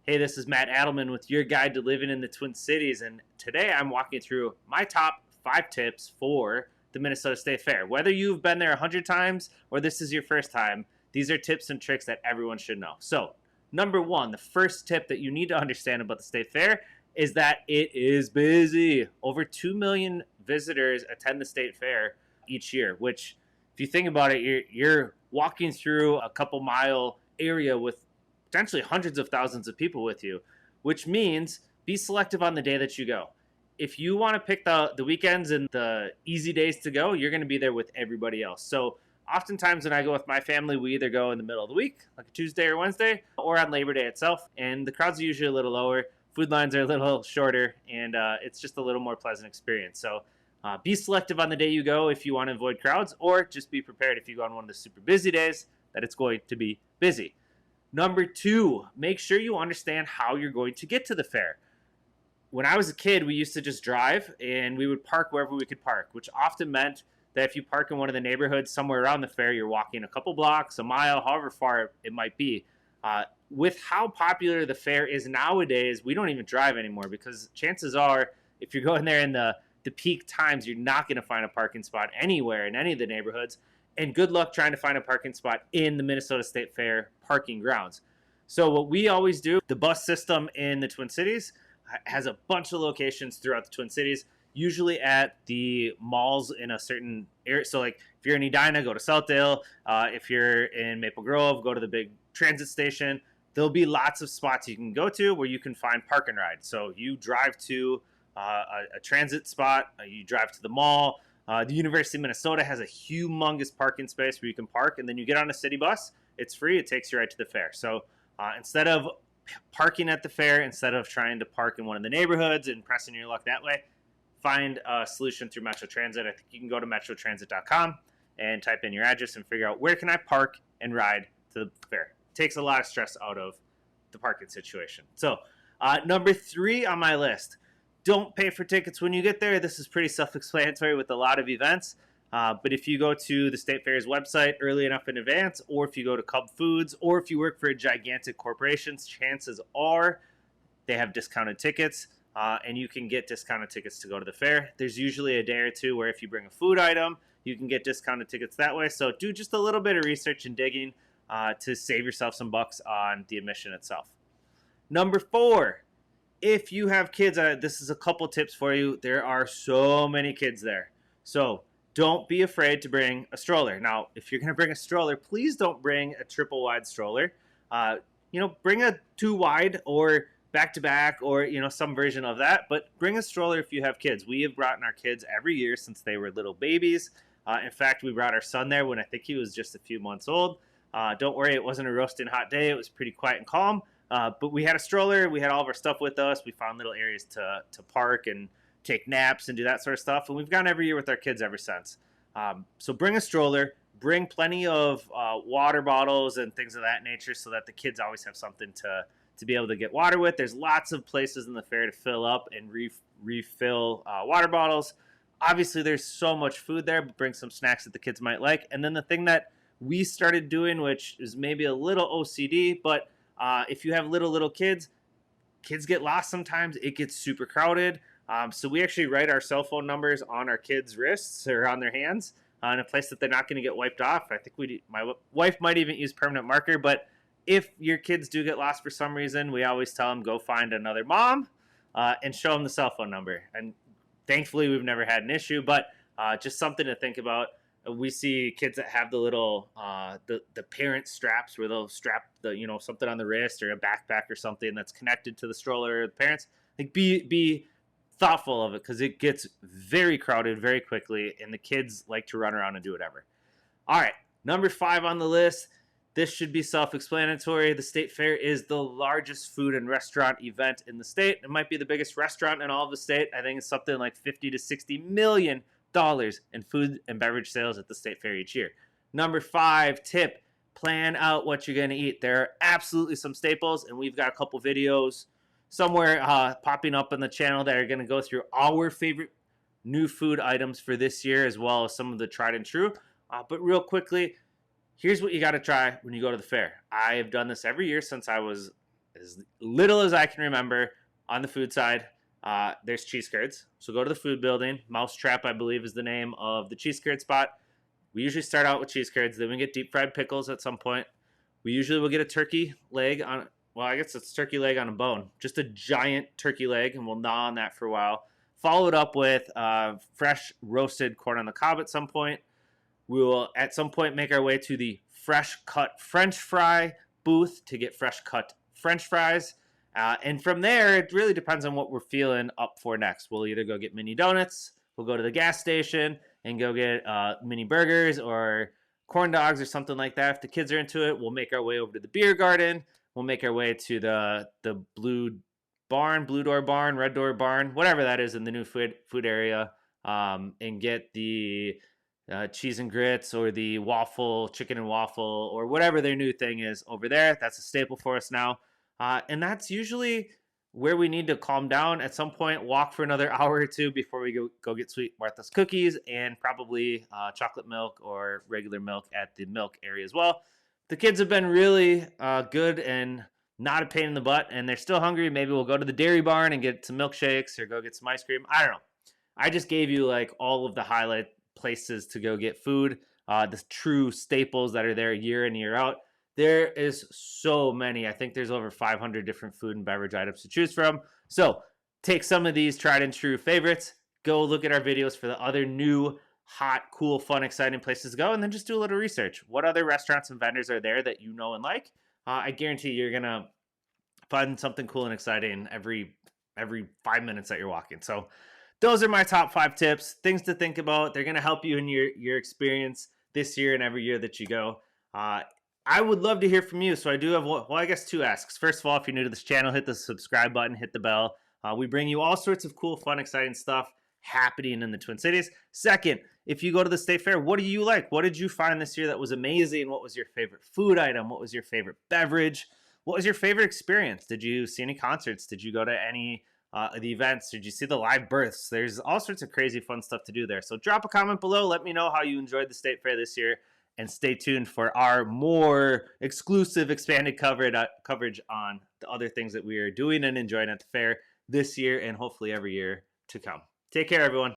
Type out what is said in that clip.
Hey, this is Matt Adelman with your guide to living in the Twin Cities, and today I'm walking through my top 5 tips for the Minnesota State Fair. Whether you've been there 100 times or this is your first time, these are tips and tricks that everyone should know. So, number one, the first tip that you need to understand about the State Fair is that it is busy. Over 2 million visitors attend the State Fair each year, which, if you think about it, you're walking through a couple mile area with potentially hundreds of thousands of people with you, which means be selective on the day that you go. If you want to pick the weekends and the easy days to go, you're going to be there with everybody else. So oftentimes when I go with my family, we either go in the middle of the week, like a Tuesday or Wednesday, or on Labor Day itself. And the crowds are usually a little lower. Food lines are a little shorter, and it's just a little more pleasant experience. So be selective on the day you go if you want to avoid crowds, or just be prepared if you go on one of the super busy days that it's going to be busy. Number two, make sure you understand how you're going to get to the fair. When I was a kid, we used to just drive and we would park wherever we could park, which often meant that if you park in one of the neighborhoods somewhere around the fair, you're walking a couple blocks, a mile, however far it might be. With how popular the fair is nowadays, we don't even drive anymore because chances are if you're going there in the peak times, you're not going to find a parking spot anywhere in any of the neighborhoods. And good luck trying to find a parking spot in the Minnesota State Fair parking grounds. So what we always do, the bus system in the Twin Cities has a bunch of locations throughout the Twin Cities, usually at the malls in a certain area. So like if you're in Edina, go to Southdale. If you're in Maple Grove, go to the big transit station. There'll be lots of spots you can go to where you can find park and ride. So you drive to a transit spot, you drive to the mall. The University of Minnesota has a humongous parking space where you can park, and then you get on a city bus. It's free. It takes you right to the fair. So instead of parking at the fair, instead of trying to park in one of the neighborhoods and pressing your luck that way, find a solution through Metro Transit. I think you can go to metrotransit.com and type in your address and figure out where can I park and ride to the fair. It takes a lot of stress out of the parking situation. So number 3 on my list. Don't pay for tickets when you get there. This is pretty self-explanatory with a lot of events. But if you go to the State Fair's website early enough in advance, or if you go to Cub Foods, or if you work for a gigantic corporation, chances are they have discounted tickets, and you can get discounted tickets to go to the fair. There's usually a day or two where if you bring a food item, you can get discounted tickets that way. So do just a little bit of research and digging to save yourself some bucks on the admission itself. Number 4. If you have kids, this is a couple tips for you. There are so many kids there. So don't be afraid to bring a stroller. Now, if you're going to bring a stroller, please don't bring a triple wide stroller. Bring a 2 wide or back to back or, some version of that. But bring a stroller if you have kids. We have brought in our kids every year since they were little babies. In fact, we brought our son there when I think he was just a few months old. Don't worry, it wasn't a roasting hot day. It was pretty quiet and calm. But we had a stroller. We had all of our stuff with us. We found little areas to park and take naps and do that sort of stuff. And we've gone every year with our kids ever since. So bring a stroller. Bring plenty of water bottles and things of that nature so that the kids always have something to be able to get water with. There's lots of places in the fair to fill up and refill water bottles. Obviously, there's so much food there, but bring some snacks that the kids might like. And then the thing that we started doing, which is maybe a little OCD, but if you have little kids get lost sometimes. It gets super crowded. So we actually write our cell phone numbers on our kids' wrists or on their hands in a place that they're not going to get wiped off. I think my wife might even use permanent marker. But if your kids do get lost for some reason, we always tell them, go find another mom and show them the cell phone number. And thankfully, we've never had an issue. But just something to think about. We see kids that have the little the parent straps where they'll strap something on the wrist or a backpack or something that's connected to the stroller or the parents. Like be thoughtful of it because it gets very crowded very quickly and the kids like to run around and do whatever. All right, number 5 on the list. This should be self-explanatory. The State Fair is the largest food and restaurant event in the state. It might be the biggest restaurant in all of the state. I think it's something like $50 to $60 million in food and beverage sales at the State Fair each year. Number 5 tip, plan out what you're going to eat. There are absolutely some staples, and we've got a couple videos somewhere popping up on the channel that are going to go through our favorite new food items for this year, as well as some of the tried and true. But real quickly, here's what you got to try when you go to the fair. I have done this every year since I was as little as I can remember on the food side. There's cheese curds. So go to the food building. Mousetrap, I believe, is the name of the cheese curd spot. We usually start out with cheese curds. Then we get deep fried pickles at some point. We usually will get a turkey leg on, well, I guess it's turkey leg on a bone. Just a giant turkey leg, and we'll gnaw on that for a while. Follow it up with fresh roasted corn on the cob at some point. We will at some point make our way to the fresh cut French fry booth to get fresh cut French fries. And from there, it really depends on what we're feeling up for next. We'll either go get mini donuts, we'll go to the gas station and go get mini burgers or corn dogs or something like that. If the kids are into it, we'll make our way over to the beer garden. We'll make our way to the blue door barn, red door barn, whatever that is in the new food area, and get the cheese and grits or the waffle, chicken and waffle, or whatever their new thing is over there. That's a staple for us now. And that's usually where we need to calm down at some point, walk for another hour or two before we go get Sweet Martha's cookies and probably chocolate milk or regular milk at the milk area as well. The kids have been really good and not a pain in the butt, and they're still hungry. Maybe we'll go to the dairy barn and get some milkshakes or go get some ice cream. I don't know. I just gave you like all of the highlight places to go get food, the true staples that are there year in, year out. There is so many. I think there's over 500 different food and beverage items to choose from. So take some of these tried and true favorites, go look at our videos for the other new, hot, cool, fun, exciting places to go, and then just do a little research. What other restaurants and vendors are there that you know and like? I guarantee you're going to find something cool and exciting every 5 minutes that you're walking. So those are my top 5 tips, things to think about. They're going to help you in your experience this year and every year that you go. I would love to hear from you. So I do have, well, I guess 2 asks. First of all, if you're new to this channel, hit the subscribe button, hit the bell. We bring you all sorts of cool, fun, exciting stuff happening in the Twin Cities. Second, if you go to the State Fair, what do you like? What did you find this year that was amazing? What was your favorite food item? What was your favorite beverage? What was your favorite experience? Did you see any concerts? Did you go to any the events? Did you see the live births? There's all sorts of crazy fun stuff to do there. So drop a comment below. Let me know how you enjoyed the State Fair this year. And stay tuned for our more exclusive expanded coverage on the other things that we are doing and enjoying at the fair this year and hopefully every year to come. Take care, everyone.